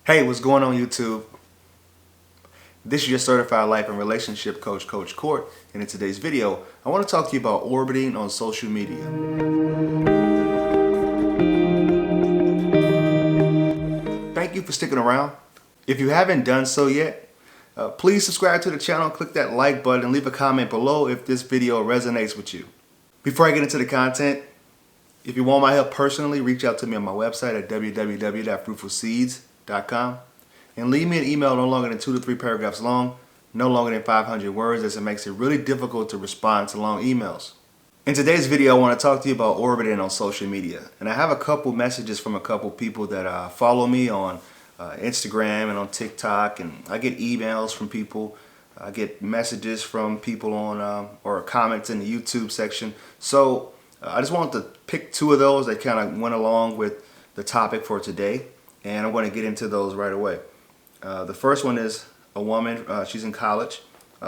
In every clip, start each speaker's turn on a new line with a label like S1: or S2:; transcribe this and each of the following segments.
S1: Hey, what's going on YouTube? This is your certified life and relationship coach, Coach Court, and in today's video, I want to talk to you about orbiting on social media. Thank you for sticking around. If you haven't done so yet, please subscribe to the channel, click that like button, and leave a comment below if this video resonates with you. Before I get into the content, if you want my help personally, reach out to me on my website at www.fruitfulseeds.com. And leave me an email no longer than 2 to 3 paragraphs long, no longer than 500 words, as it makes it really difficult to respond to long emails. In today's video, I want to talk to you about orbiting on social media. And I have a couple messages from a couple people that follow me on Instagram and on TikTok, and I get emails from people. I get messages from people on or comments in the YouTube section. So I just wanted to pick 2 of those that kind of went along with the topic for today, and I'm going to get into those right away. The first one is a woman. She's in college.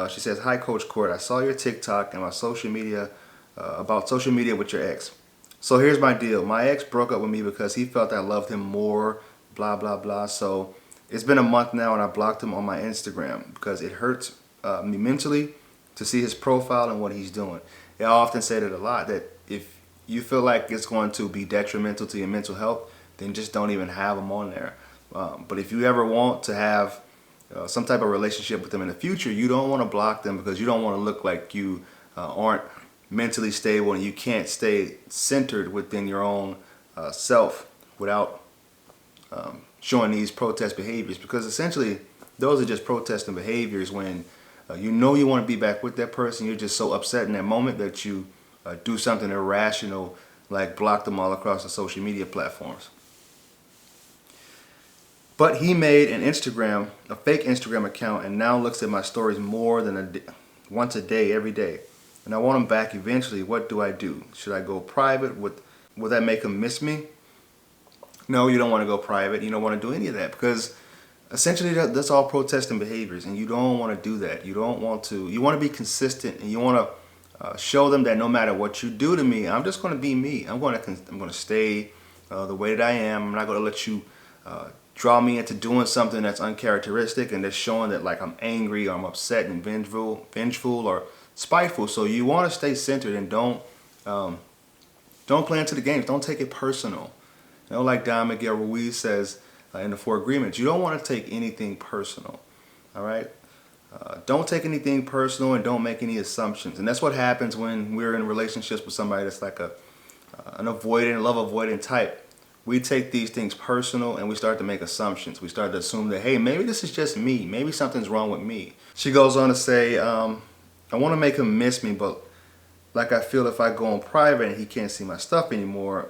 S1: She says, "Hi, Coach Court. I saw your TikTok and my social media about social media with your ex. So here's my deal. My ex broke up with me because he felt I loved him more, blah, blah, blah. So it's been a month now and I blocked him on my Instagram because it hurts me mentally to see his profile and what he's doing." I often say that a lot, that if you feel like it's going to be detrimental to your mental health, then just don't even have them on there. But if you ever want to have some type of relationship with them in the future, you don't want to block them because you don't want to look like you aren't mentally stable and you can't stay centered within your own self without showing these protest behaviors, because essentially those are just protesting behaviors when you know you want to be back with that person. You're just so upset in that moment that you do something irrational like block them all across the social media platforms. But he made a fake Instagram account, and now looks at my stories more than once a day, every day. And I want him back eventually. What do I do? Should I go private? Would that make him miss me? No, you don't want to go private. You don't want to do any of that, because essentially that's all protesting behaviors, and you don't want to do that. You don't want to. You want to be consistent, and you want to show them that no matter what you do to me, I'm just going to be me. I'm going to stay the way that I am. I'm not going to let you draw me into doing something that's uncharacteristic and that's showing that like I'm angry or I'm upset and vengeful or spiteful. So you want to stay centered and don't play into the games. Don't take it personal. You know, like Don Miguel Ruiz says in the 4 Agreements, you don't want to take anything personal. All right. Don't take anything personal and don't make any assumptions. And that's what happens when we're in relationships with somebody that's like an love avoidant type. We take these things personal and we start to make assumptions. We start to assume that, hey, maybe this is just me. Maybe something's wrong with me. She goes on to say, I want to make him miss me, but like I feel if I go on private and he can't see my stuff anymore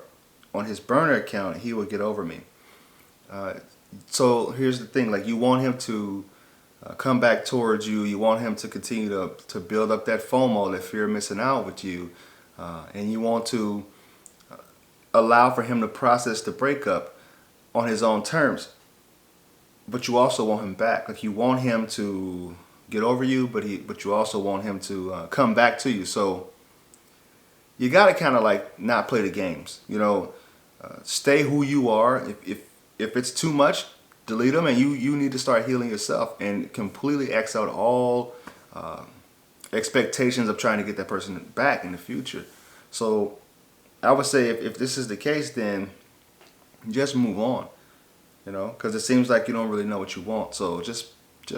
S1: on his burner account, he will get over me. So here's the thing, like you want him to come back towards you. You want him to continue to build up that FOMO, that fear of missing out with you. And you want to allow for him to process the breakup on his own terms, but you also want him back. Like you want him to get over you, but you also want him to come back to you. So you got to kind of like not play the games, you know. Stay who you are. If it's too much, delete them, and you need to start healing yourself and completely X out all expectations of trying to get that person back in the future. So I would say if this is the case, then just move on, you know, because it seems like you don't really know what you want. So just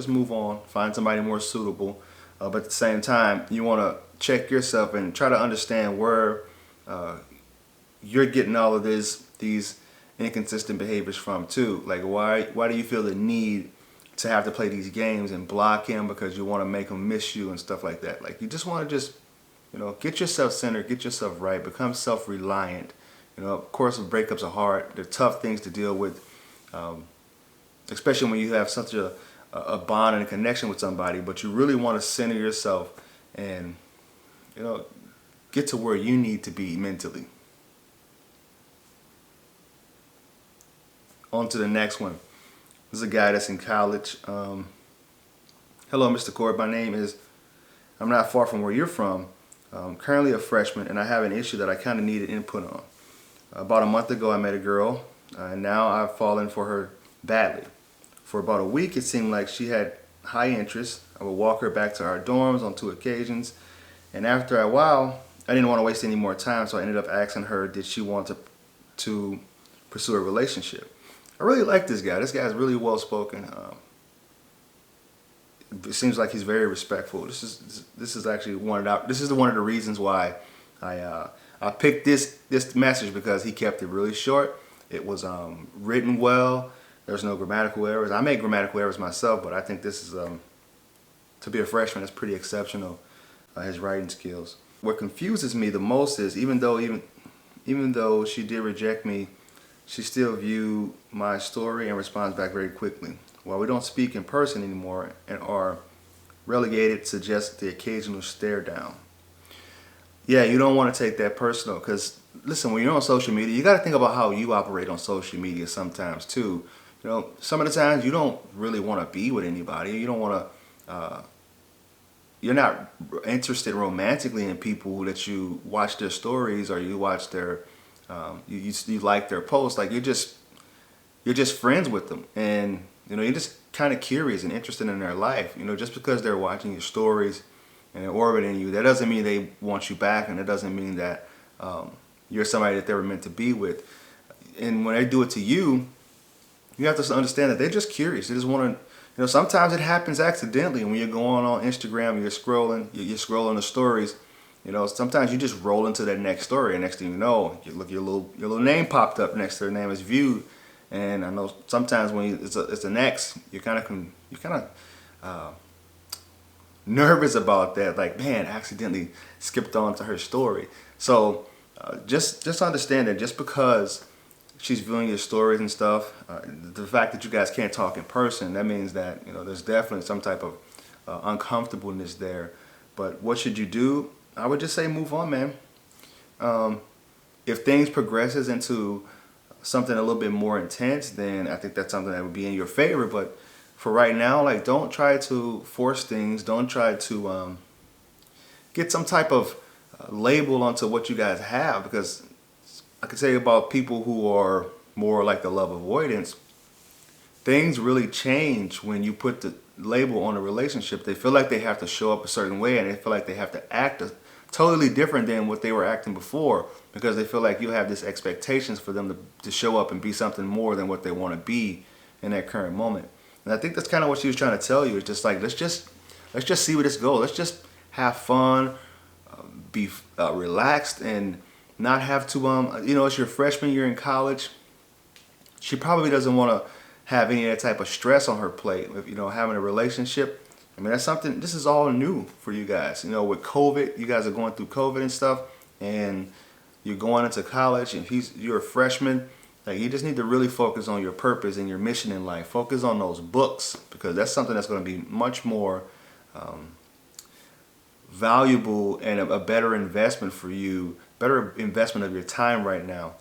S1: move on, find somebody more suitable. But at the same time, you want to check yourself and try to understand where you're getting all of these inconsistent behaviors from too. Like why do you feel the need to have to play these games and block him because you want to make him miss you and stuff like that? Like you just want to you know, get yourself centered, get yourself right, become self-reliant. You know, of course, breakups are hard. They're tough things to deal with, especially when you have such a bond and a connection with somebody. But you really want to center yourself and, you know, get to where you need to be mentally. On to the next one. This is a guy that's in college. Hello, Mr. Court. My name is, I'm not far from where you're from. I'm currently a freshman, and I have an issue that I kind of needed input on. About a month ago, I met a girl, and now I've fallen for her badly. For about a week, it seemed like she had high interest. I would walk her back to our dorms on 2 occasions. And after a while, I didn't want to waste any more time, so I ended up asking her, did she want to pursue a relationship? I really like this guy. This guy is really well spoken. It seems like he's very respectful. This is actually one of the reasons why I picked this message, because he kept it really short. It was written well. There's no grammatical errors. I make grammatical errors myself, but I think this is to be a freshman, it's pretty exceptional. His writing skills. What confuses me the most is even though she did reject me, she still viewed my story and responds back very quickly. While we don't speak in person anymore and are relegated to just the occasional stare down. Yeah, you don't want to take that personal, because listen, when you're on social media, you got to think about how you operate on social media sometimes too. You know, some of the times you don't really want to be with anybody. You don't want to. You're not interested romantically in people that you watch their stories or you watch their, you like their posts. Like you're just friends with them, and you know you're just kind of curious and interested in their life. You know, just because they're watching your stories and they're orbiting you, that doesn't mean they want you back, and it doesn't mean that you're somebody that they were meant to be with. And when they do it to you, you have to understand that they're just curious. They just want to. You know, sometimes it happens accidentally when you're going on Instagram and you're scrolling the stories. You know, sometimes you just roll into that next story, and next thing you know, you look, your little name popped up next to their name is viewed. And I know sometimes when it's an ex, you're kind of nervous about that. Like, man, I accidentally skipped on to her story. So just understand that just because she's viewing your stories and stuff, the fact that you guys can't talk in person, that means that, you know, there's definitely some type of uncomfortableness there. But what should you do? I would just say move on, man. If things progresses into something a little bit more intense, then I think that's something that would be in your favor. But for right now, like, don't try to force things. Don't try to get some type of label onto what you guys have, because I can tell you about people who are more like the love avoidance. Things really change when you put the label on a relationship. They feel like they have to show up a certain way, and they feel like they have to act totally different than what they were acting before, because they feel like you have this expectations for them to show up and be something more than what they want to be in that current moment. And I think that's kind of what she was trying to tell you. It's just like, let's just see where this goes. Let's just have fun, be relaxed, and not have to, you know, it's your freshman year in college. She probably doesn't want to have any of that type of stress on her plate. If, you know, having a relationship, I mean, that's something, this is all new for you guys. You know, with COVID, you guys are going through COVID and stuff, and you're going into college, and you're a freshman. Like, you just need to really focus on your purpose and your mission in life. Focus on those books, because that's something that's going to be much more valuable and a better investment for you, better investment of your time right now.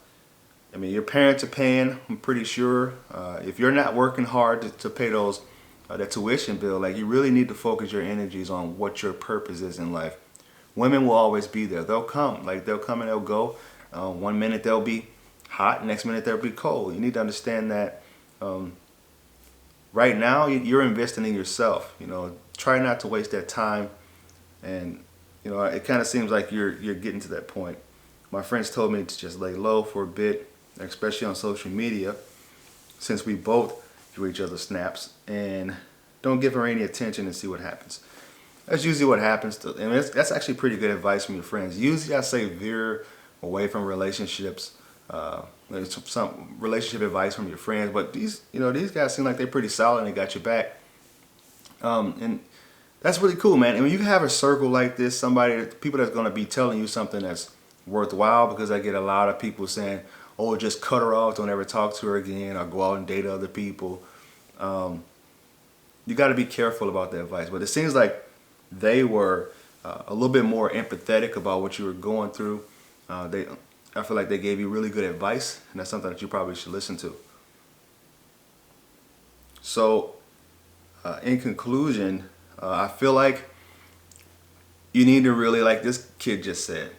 S1: I mean, your parents are paying, I'm pretty sure. If you're not working hard to pay those that tuition bill, like, you really need to focus your energies on what your purpose is in life. Women will always be there. They'll come. Like, they'll come and they'll go. 1 minute they'll be hot, next minute they'll be cold. You need to understand that right now you're investing in yourself. You know, try not to waste that time. And you know, it kind of seems like you're getting to that point. My friends told me to just lay low for a bit, especially on social media, since we both do each other snaps, and don't give her any attention and see what happens. That's usually what happens. And that's actually pretty good advice from your friends. Usually I say veer away from relationships. There's some relationship advice from your friends, but these guys seem like they're pretty solid and they got your back. And that's really cool, man. And when you have a circle like this, people that's going to be telling you something that's worthwhile, because I get a lot of people saying, oh, just cut her off, don't ever talk to her again, or go out and date other people. You got to be careful about that advice. But it seems like they were a little bit more empathetic about what you were going through. I feel like they gave you really good advice, and that's something that you probably should listen to. So, in conclusion, I feel like you need to really, like this kid just said,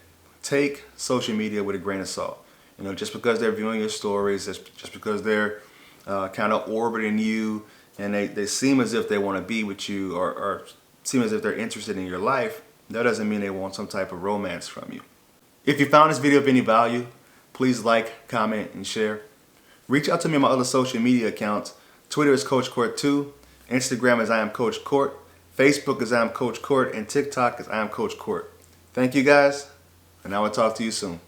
S1: take social media with a grain of salt. You know, just because they're viewing your stories, just because they're kind of orbiting you and they seem as if they want to be with you or seem as if they're interested in your life, that doesn't mean they want some type of romance from you. If you found this video of any value, please like, comment, and share. Reach out to me on my other social media accounts. Twitter is COACHCOURT2, Instagram is I am Coach Court, Facebook is I am Coach Court, and TikTok is I am Coach Court. Thank you guys, and I will talk to you soon.